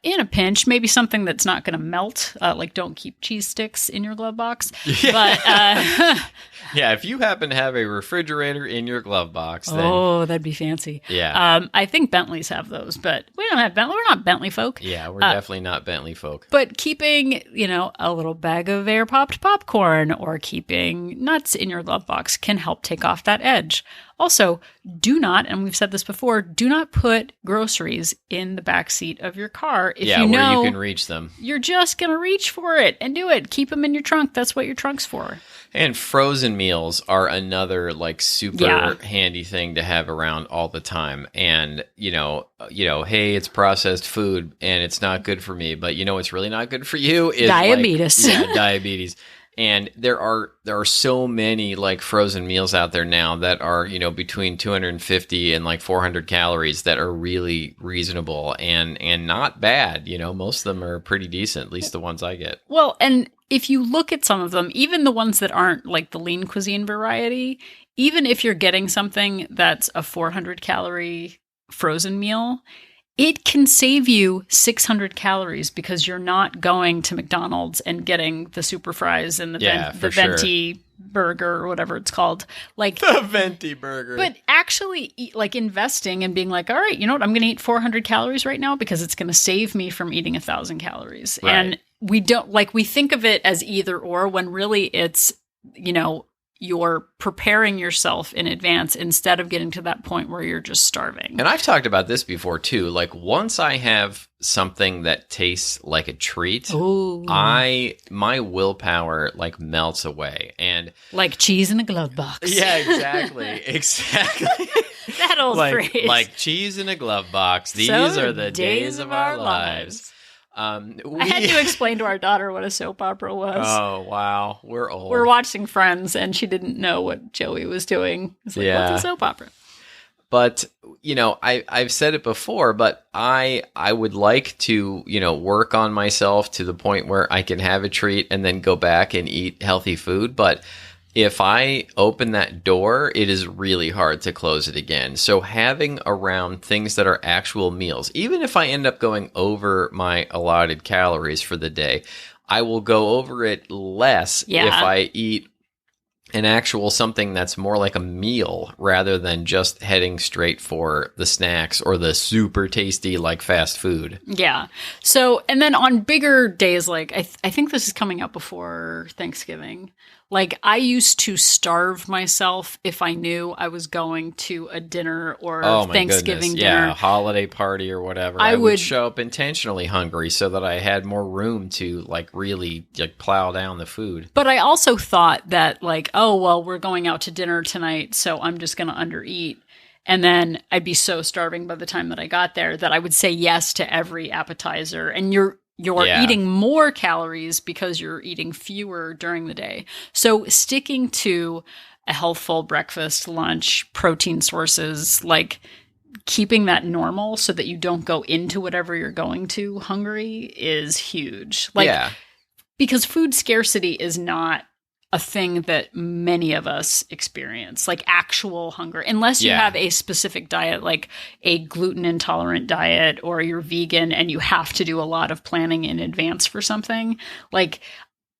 in a pinch, maybe something that's not going to melt. Like don't keep cheese sticks in your glove box. Yeah. But yeah, if you happen to have a refrigerator in your glove box, then that'd be fancy. Yeah. I think Bentleys have those, but we don't have Bentley. We're not Bentley folk. Yeah, we're definitely not Bentley folk. But keeping, a little bag of air popped popcorn or keeping nuts in your glove box can help take off that edge. Also, do not, and we've said this before, do not put groceries in the back seat of your car if you know where you can reach them. You're just going to reach for it and do it. Keep them in your trunk. That's what your trunk's for. And frozen meals are another like super handy thing to have around all the time. And, hey, it's processed food and it's not good for me, but what's really not good for you is diabetes. Diabetes. And there are so many like frozen meals out there now that are, between 250 and like 400 calories that are really reasonable and not bad. Most of them are pretty decent, at least the ones I get. Well, and if you look at some of them, even the ones that aren't like the lean cuisine variety, even if you're getting something that's a 400 calorie frozen meal, it can save you 600 calories because you're not going to McDonald's and getting the super fries and the venti burger or whatever it's called. Like the venti burger. But actually investing and being like, all right, you know what? I'm going to eat 400 calories right now because it's going to save me from eating 1,000 calories. Right. And we don't we think of it as either or when really it's, you're preparing yourself in advance instead of getting to that point where you're just starving. And I've talked about this before too. Like once I have something that tastes like a treat, my willpower like melts away. And like cheese in a glove box. Yeah, exactly. Exactly. That old phrase. Like cheese in a glove box. These are the days of our lives. I had to explain to our daughter what a soap opera was. Oh, wow. We're old. We're watching Friends, and she didn't know what Joey was doing. It's like, what's a soap opera? But, I've said it before, but I would like to, work on myself to the point where I can have a treat and then go back and eat healthy food. But if I open that door, it is really hard to close it again. So having around things that are actual meals, even if I end up going over my allotted calories for the day, I will go over it less if I eat an actual something that's more like a meal rather than just heading straight for the snacks or the super tasty like fast food. Yeah. So, and then on bigger days, like I think this is coming up before Thanksgiving. Like I used to starve myself if I knew I was going to a dinner or Thanksgiving dinner. Yeah, a holiday party or whatever. I would show up intentionally hungry so that I had more room to like really like plow down the food. But I also thought that like, oh, well, we're going out to dinner tonight, so I'm just going to undereat. And then I'd be so starving by the time that I got there that I would say yes to every appetizer. And you're eating more calories because you're eating fewer during the day. So sticking to a healthful breakfast, lunch, protein sources, like keeping that normal so that you don't go into whatever you're going to hungry is huge. Because food scarcity is not a thing that many of us experience, like actual hunger, unless you have a specific diet, like a gluten intolerant diet, or you're vegan and you have to do a lot of planning in advance for something. Like,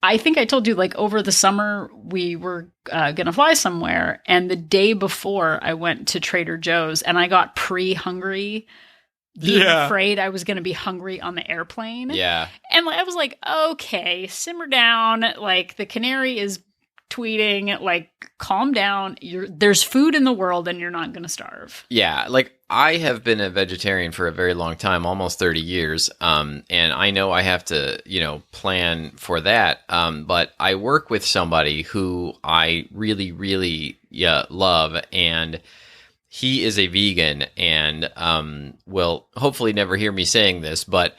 I think I told you, like, over the summer, we were going to fly somewhere. And the day before, I went to Trader Joe's and I got pre-hungry, being afraid I was going to be hungry on the airplane. Yeah. And I was like, okay, simmer down. Like, the canary is tweeting, like, calm down. There's food in the world and you're not going to starve. Yeah. Like, I have been a vegetarian for a very long time, almost 30 years. And I know I have to, plan for that. But I work with somebody who I really, really love, and he is a vegan and will hopefully never hear me saying this, but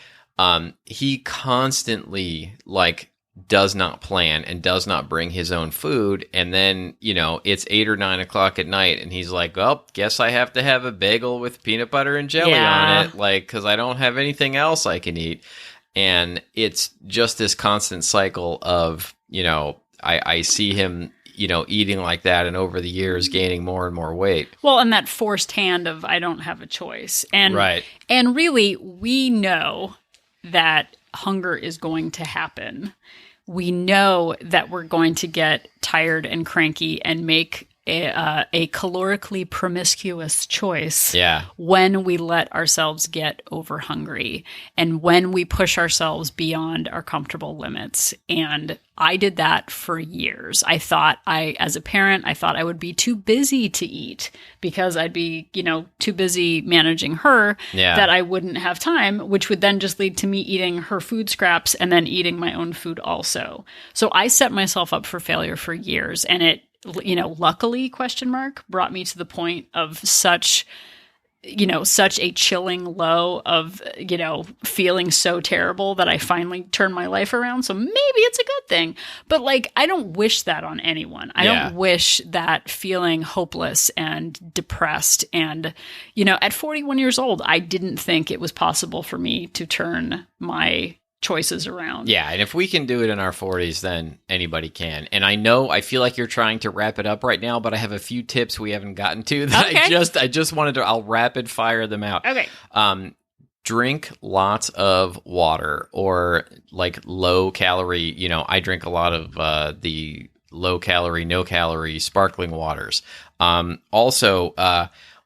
he constantly, like, does not plan and does not bring his own food. And then, it's 8 or 9 o'clock at night and he's like, well, guess I have to have a bagel with peanut butter and jelly on it. Like, cause I don't have anything else I can eat. And it's just this constant cycle of, I see him, eating like that, and over the years gaining more and more weight. Well, and that forced hand of, I don't have a choice. And, right. And really, we know that hunger is going to happen. We know that we're going to get tired and cranky and make a calorically promiscuous choice when we let ourselves get over hungry and when we push ourselves beyond our comfortable limits. And I did that for years. As a parent, I thought I would be too busy to eat because I'd be, too busy managing her that I wouldn't have time, which would then just lead to me eating her food scraps and then eating my own food also. So I set myself up for failure for years, and it, luckily, brought me to the point of such a chilling low of, feeling so terrible that I finally turned my life around. So maybe it's a good thing. But, like, I don't wish that on anyone. I don't wish that feeling hopeless and depressed. And, at 41 years old, I didn't think it was possible for me to turn my choices around. Yeah, and if we can do it in our 40s, then anybody can. And I feel like you're trying to wrap it up right now, but I have a few tips we haven't gotten to that I just wanted to, I'll rapid fire them out. Okay. Drink lots of water, or like low calorie, I drink a lot of the low calorie, no calorie sparkling waters. Also,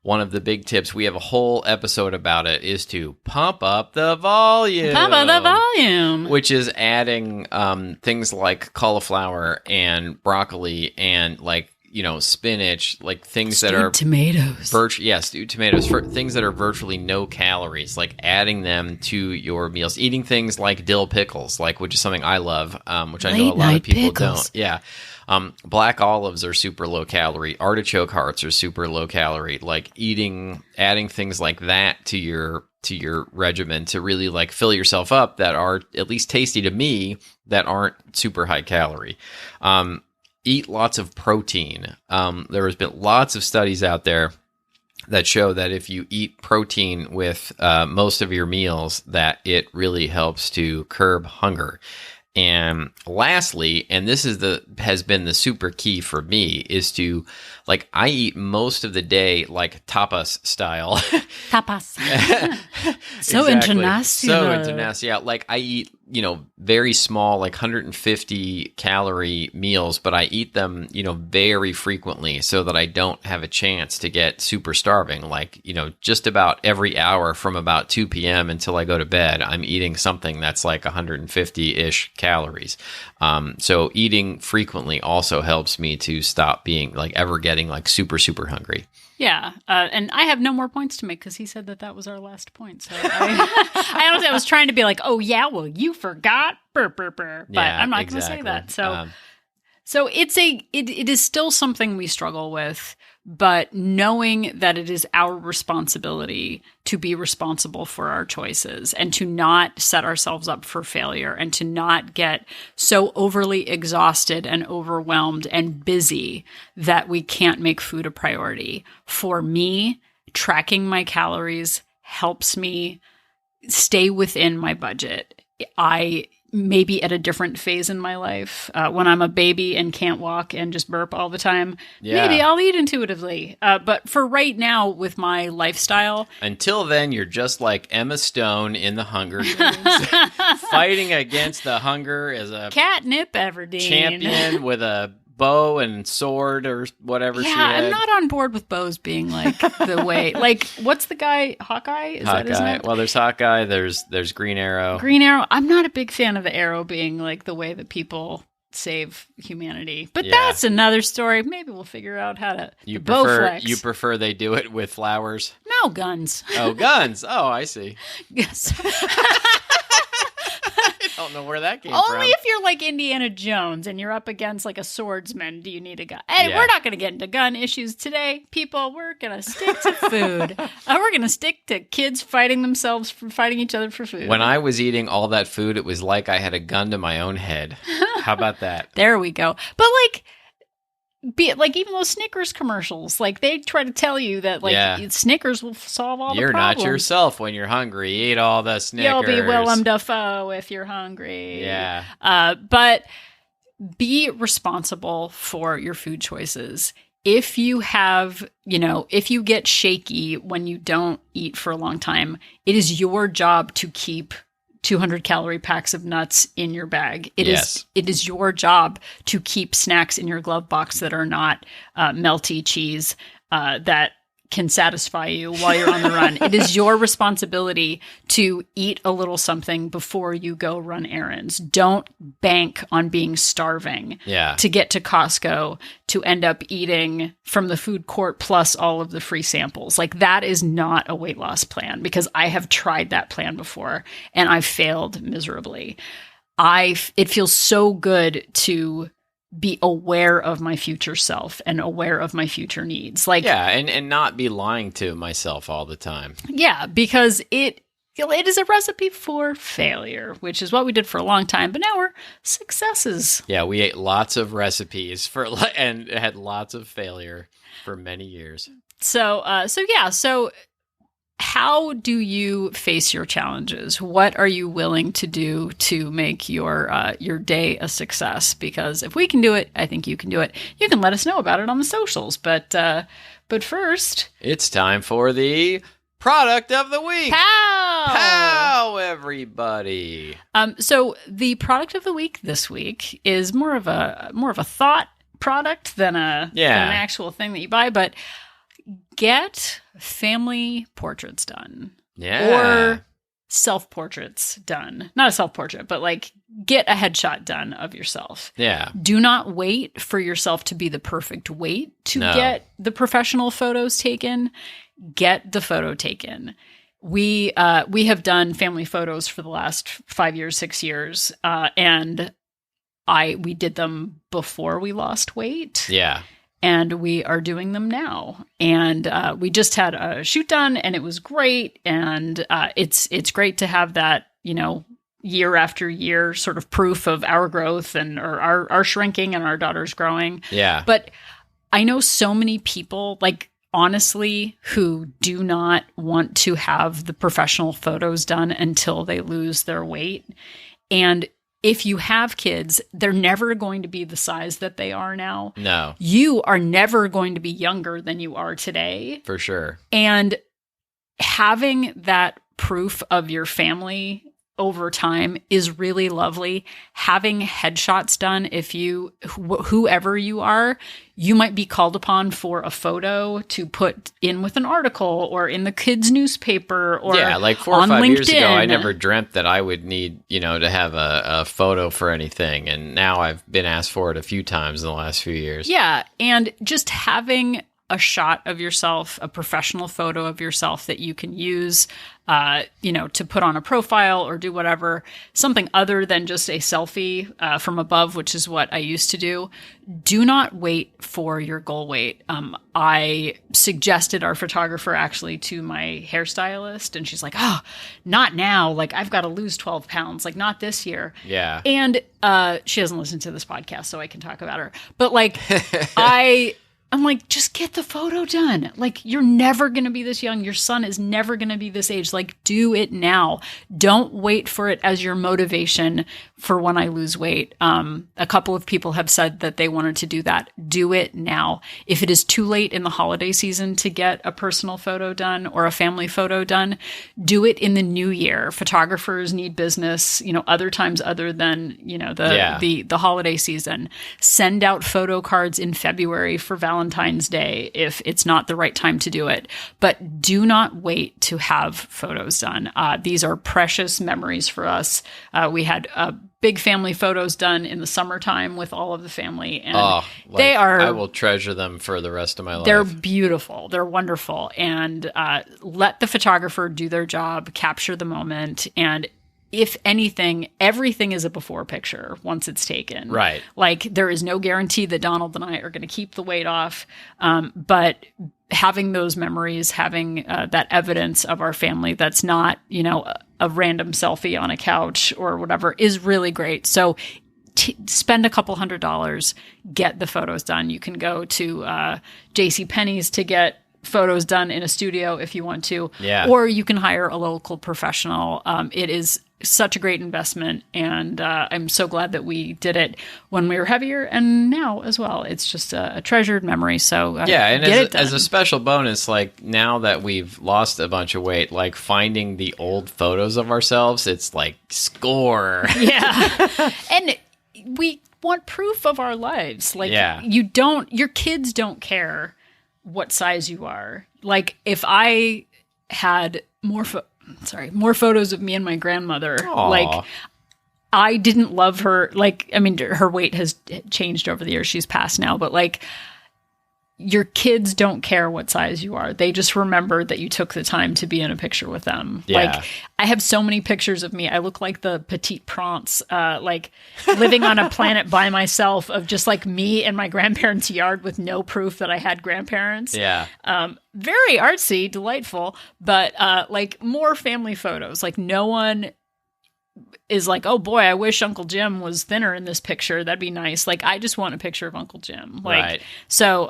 one of the big tips, we have a whole episode about it, is to pump up the volume. Pump up the volume. Which is adding things like cauliflower and broccoli and, like, spinach, like things stewed that are tomatoes. Stewed tomatoes, for things that are virtually no calories, like adding them to your meals. Eating things like dill pickles, which is something I love, which I know a lot of people don't. Yeah. Black olives are super low calorie. Artichoke hearts are super low calorie. Like, adding things like that to your regimen to really, like, fill yourself up, that are at least tasty to me, that aren't super high calorie. Eat lots of protein. There has been lots of studies out there that show that if you eat protein with most of your meals, that it really helps to curb hunger. And lastly, and this has been the super key for me, is to, like, I eat most of the day, like, tapas style. Tapas. So international. So international. Yeah, like, I eat, very small, like 150 calorie meals, but I eat them, very frequently so that I don't have a chance to get super starving. Like, just about every hour from about 2 p.m. until I go to bed, I'm eating something that's like 150-ish calories. So eating frequently also helps me to stop being, like, ever getting, like, super, super hungry. Yeah, and I have no more points to make because he said that was our last point. So I honestly, I was trying to be like, oh yeah, well, you forgot, but I'm not going to say that. So it is still something we struggle with, but knowing that it is our responsibility to be responsible for our choices and to not set ourselves up for failure and to not get so overly exhausted and overwhelmed and busy that we can't make food a priority. For me, tracking my calories helps me stay within my budget. I may be at a different phase in my life. When I'm a baby and can't walk and just burp all the time, maybe I'll eat intuitively. But for right now, with my lifestyle... Until then, you're just like Emma Stone in The Hunger Games, fighting against the hunger as a... Katniss Everdeen. Champion with a bow and sword or whatever she had. I'm not on board with bows being like the way. Like, what's the guy? Hawkeye? Is that his name? Well, there's Hawkeye. There's Green Arrow. Green Arrow. I'm not a big fan of the arrow being like the way that people save humanity. But that's another story. Maybe we'll figure out how to you prefer they do it with flowers? No, guns. Oh, guns. Oh, I see. Yes. I don't know where that came from. Only if you're like Indiana Jones and you're up against like a swordsman do you need a gun. Hey, we're not going to get into gun issues today. People, we're going to stick to food. We're going to stick to kids fighting each other for food. When I was eating all that food, it was like I had a gun to my own head. How about that? There we go. But like even those Snickers commercials, like they try to tell you that Snickers will solve all the problems. You're not yourself when you're hungry. Eat all the Snickers. You'll be Willem Dafoe if you're hungry. Yeah. But be responsible for your food choices. If you have, if you get shaky when you don't eat for a long time, it is your job to keep 200-calorie packs of nuts in your bag. It is your job to keep snacks in your glove box that are not melty cheese that can satisfy you while you're on the run. It is your responsibility to eat a little something before you go run errands. Don't bank on being starving to get to Costco to end up eating from the food court plus all of the free samples. Like that is not a weight loss plan because I have tried that plan before and I failed miserably. It feels so good to be aware of my future self and aware of my future needs. And not be lying to myself all the time. Yeah, because it is a recipe for failure, which is what we did for a long time, but now we're successes. Yeah, we ate lots of recipes and had lots of failure for many years. So how do you face your challenges? What are you willing to do to make your day a success? Because if we can do it, I think you can do it. You can let us know about it on the socials. But first, it's time for the product of the week. Pow, everybody. So the product of the week this week is more of a thought product than an actual thing that you buy, but get family portraits done. Yeah. Or self-portraits done. Not a self-portrait, but like get a headshot done of yourself. Yeah. Do not wait for yourself to be the perfect weight to get the professional photos taken. Get the photo taken. We have done family photos for the last 5 years, 6 years, and we did them before we lost weight. Yeah. And we are doing them now. And we just had a shoot done and it was great. And it's great to have that, year after year sort of proof of our growth and or our shrinking and our daughter's growing. Yeah. But I know so many people, like, honestly, who do not want to have the professional photos done until they lose their weight. And if you have kids, they're never going to be the size that they are now. No. You are never going to be younger than you are today. For sure. And having that proof of your family over time is really lovely. Having headshots done, whoever you are, you might be called upon for a photo to put in with an article or in the kids' newspaper or like 4 or 5 years ago, I never dreamt that I would need, to have a photo for anything. And now I've been asked for it a few times in the last few years. Yeah. And just having a shot of yourself, a professional photo of yourself that you can use, to put on a profile or do whatever, something other than just a selfie from above, which is what I used to do. Do not wait for your goal weight. I suggested our photographer actually to my hairstylist, and she's like, "Oh, not now. Like, I've got to lose 12 pounds. Like, not this year." Yeah. And she doesn't listen to this podcast, so I can talk about her. But like, I'm like, just get the photo done. Like, you're never going to be this young. Your son is never going to be this age. Like, do it now. Don't wait for it as your motivation for when I lose weight. A couple of people have said that they wanted to do that. Do it now. If it is too late in the holiday season to get a personal photo done or a family photo done, do it in the new year. Photographers need business, other times other than, the holiday season. Send out photo cards in February for Valentine's Day if it's not the right time to do it. But do not wait to have photos done. These are precious memories for us. We had big family photos done in the summertime with all of the family. And they are... I will treasure them for the rest of my life. They're beautiful. They're wonderful. And let the photographer do their job, capture the moment, and if anything, everything is a before picture once it's taken. Right. Like, there is no guarantee that Donald and I are going to keep the weight off. But having those memories, having that evidence of our family that's not, a random selfie on a couch or whatever is really great. So spend a couple $100, get the photos done. You can go to JCPenney's to get photos done in a studio if you want to, or you can hire a local professional. It is such a great investment, and I'm so glad that we did it when we were heavier and now as well. It's just a treasured memory. So and as a special bonus, like now that we've lost a bunch of weight, like finding the old photos of ourselves, it's like score. Yeah, and we want proof of our lives. Like your kids don't care what size you are. Like, if I had more photos of me and my grandmother, like, I didn't love her. Like, I mean, her weight has changed over the years. She's passed now, but like, your kids don't care what size you are. They just remember that you took the time to be in a picture with them. Yeah. Like, I have so many pictures of me. I look like the Petite Prince, like living on a planet by myself, of just like me in my grandparents' yard with no proof that I had grandparents. Yeah. Very artsy, delightful, but like, more family photos. Like, no one is like, oh boy, I wish Uncle Jim was thinner in this picture. That'd be nice. Like, I just want a picture of Uncle Jim. Like, right. So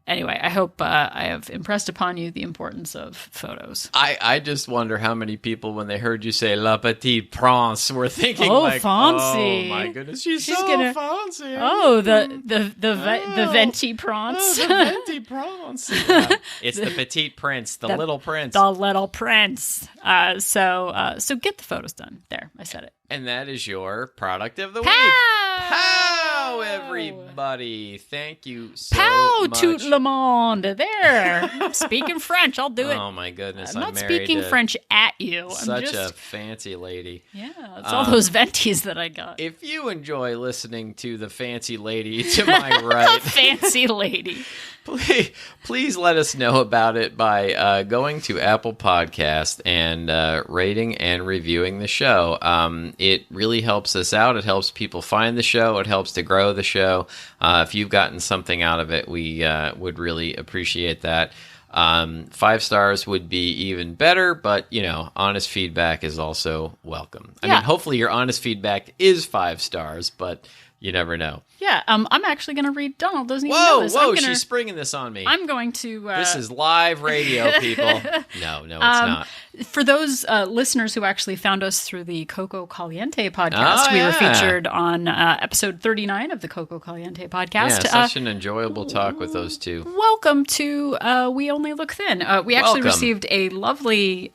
anyway, I hope I have impressed upon you the importance of photos. I just wonder how many people, when they heard you say La Petite Prince, were thinking, fancy. Oh my goodness, she's so fancy. Oh, the Venti Prince. The Venti Prince. Yeah. It's the Petite Prince, the Little Prince. The Little Prince. So get the photos done. There, I said it. And that is your product of the week. Pow, everybody. Thank you so much. Tout le monde. There. I'm speaking French. I'll do it. Oh, my goodness. I'm not speaking French at you. Such a fancy lady. Yeah, it's all those ventis that I got. If you enjoy listening to the fancy lady to my right. Fancy lady. Please let us know about it by going to Apple Podcast and rating and reviewing the show. It really helps us out. It helps people find the show. It helps to grow the show. If you've gotten something out of it, we would really appreciate that. 5 stars would be even better, but, honest feedback is also welcome. I mean, hopefully your honest feedback is 5 stars, but you never know. Yeah, I'm actually going to read. Donald doesn't even know this. Whoa, she's springing this on me. I'm going to... this is live radio, people. No, it's not. For those listeners who actually found us through the Coco Caliente podcast, we were featured on episode 39 of the Coco Caliente podcast. Yeah, such an enjoyable talk with those two. Welcome to We Only Look Thin. We actually received a lovely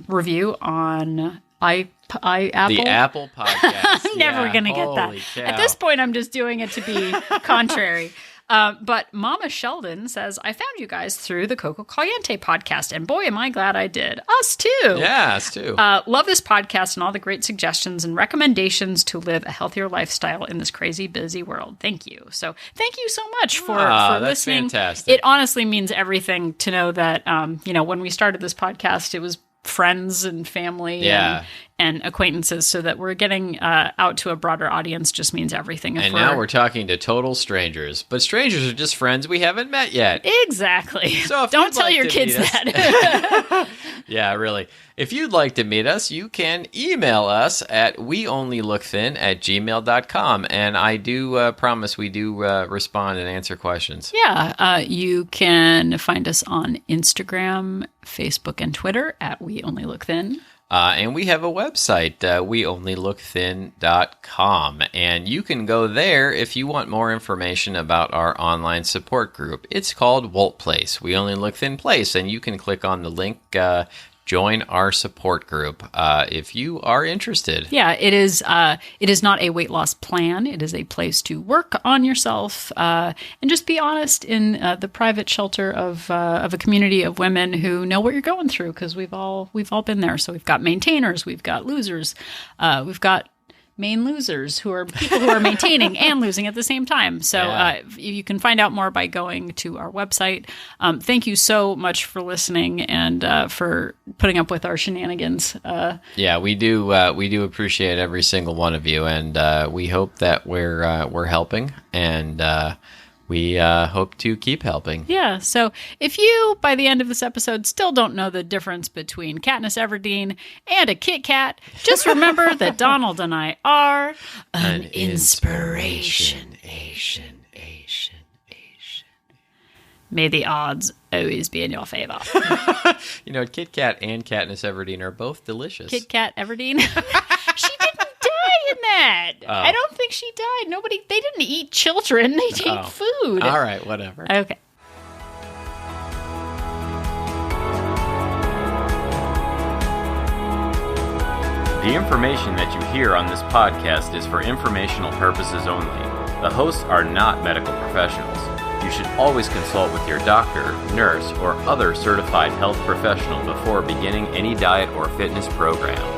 review on Apple. The Apple Podcast. I'm never going to get that. Cow. At this point, I'm just doing it to be contrary. But Mama Sheldon says, I found you guys through the Coco Caliente podcast, and boy, am I glad I did. Us too. Yeah, us too. Love this podcast and all the great suggestions and recommendations to live a healthier lifestyle in this crazy, busy world. Thank you. So thank you so much for listening. Fantastic. It honestly means everything to know that, when we started this podcast, it was friends and family and acquaintances, so that we're getting out to a broader audience just means everything. And now we're talking to total strangers, but strangers are just friends we haven't met yet. Exactly. So don't tell your kids that. Yeah, really. If you'd like to meet us, you can email us at weonlylookthin@gmail.com. And I do promise we do respond and answer questions. Yeah. You can find us on Instagram, Facebook, and Twitter at weonlylookthin. And we have a website, weonlylookthin.com. And you can go there if you want more information about our online support group. It's called Wolt Place, We Only Look Thin Place. And you can click on the link, join our support group if you are interested. Yeah, it is not a weight loss plan. It is a place to work on yourself and just be honest in the private shelter of a community of women who know what you're going through, because we've all been there. So we've got maintainers, we've got losers, we've got main losers, who are people who are maintaining and losing at the same time. So you can find out more by going to our website. Thank you so much for listening and for putting up with our shenanigans. Yeah, we do appreciate every single one of you, and we hope that we're helping, and we hope to keep helping. Yeah, so if you, by the end of this episode, still don't know the difference between Katniss Everdeen and a Kit Kat, just remember that Donald and I are an inspiration. May the odds always be in your favor. You know, Kit Kat and Katniss Everdeen are both delicious. Kit Kat Everdeen? She didn't die in that. Oh. I don't think she died. They didn't eat children. They ate food. All right, whatever. Okay. The information that you hear on this podcast is for informational purposes only. The hosts are not medical professionals. You should always consult with your doctor, nurse, or other certified health professional before beginning any diet or fitness program.